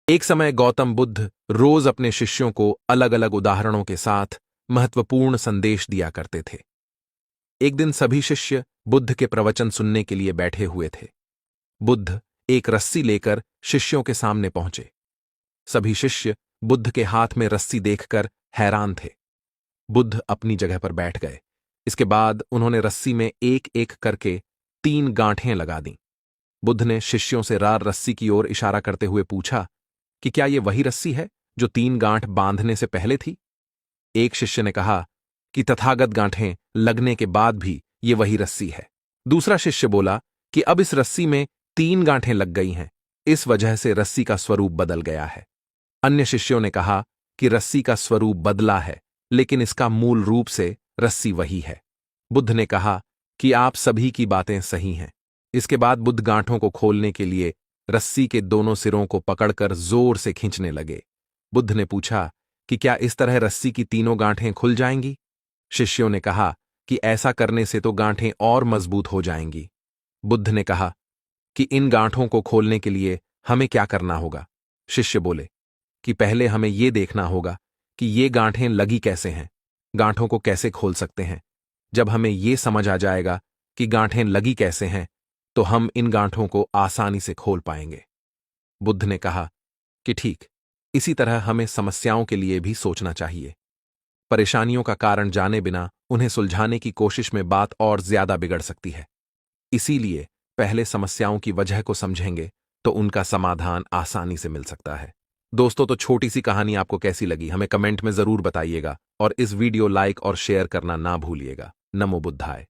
एक समय गौतम बुद्ध रोज अपने शिष्यों को अलग अलग उदाहरणों के साथ महत्वपूर्ण संदेश दिया करते थे। एक दिन सभी शिष्य बुद्ध के प्रवचन सुनने के लिए बैठे हुए थे। बुद्ध एक रस्सी लेकर शिष्यों के सामने पहुंचे। सभी शिष्य बुद्ध के हाथ में रस्सी देखकर हैरान थे। बुद्ध अपनी जगह पर बैठ गए। इसके बाद उन्होंने रस्सी में एक एक करके 3 गांठें लगा दी। बुद्ध ने शिष्यों से रार रस्सी की ओर इशारा करते हुए पूछा कि क्या यह वही रस्सी है जो 3 गांठ बांधने से पहले थी? एक शिष्य ने कहा कि तथागत गांठें लगने के बाद भी ये वही रस्सी है। दूसरा शिष्य बोला कि अब इस रस्सी में 3 गांठें लग गई हैं, इस वजह से रस्सी का स्वरूप बदल गया है। अन्य शिष्यों ने कहा कि रस्सी का स्वरूप बदला है, लेकिन इसका मूल रूप से रस्सी वही है। बुद्ध ने कहा कि आप सभी की बातें सही हैं। इसके बाद बुद्ध गांठों को खोलने के लिए रस्सी के दोनों सिरों को पकड़कर जोर से खींचने लगे। बुद्ध ने पूछा कि क्या इस तरह रस्सी की तीनों गांठें खुल जाएंगी? शिष्यों ने कहा कि ऐसा करने से तो गांठें और मजबूत हो जाएंगी। बुद्ध ने कहा कि इन गांठों को खोलने के लिए हमें क्या करना होगा? शिष्य बोले कि पहले हमें यह देखना होगा कि ये गांठें लगी कैसे हैं, गांठों को कैसे खोल सकते हैं। जब हमें यह समझ आ जाएगा कि गांठें लगी कैसे हैं, तो हम इन गांठों को आसानी से खोल पाएंगे। बुद्ध ने कहा कि ठीक, इसी तरह हमें समस्याओं के लिए भी सोचना चाहिए। परेशानियों का कारण जाने बिना उन्हें सुलझाने की कोशिश में बात और ज्यादा बिगड़ सकती है। इसीलिए पहले समस्याओं की वजह को समझेंगे तो उनका समाधान आसानी से मिल सकता है। दोस्तों, तो छोटी सी कहानी आपको कैसी लगी हमें कमेंट में जरूर बताइएगा और इस वीडियो लाइक और शेयर करना ना भूलिएगा। नमो बुद्धाय।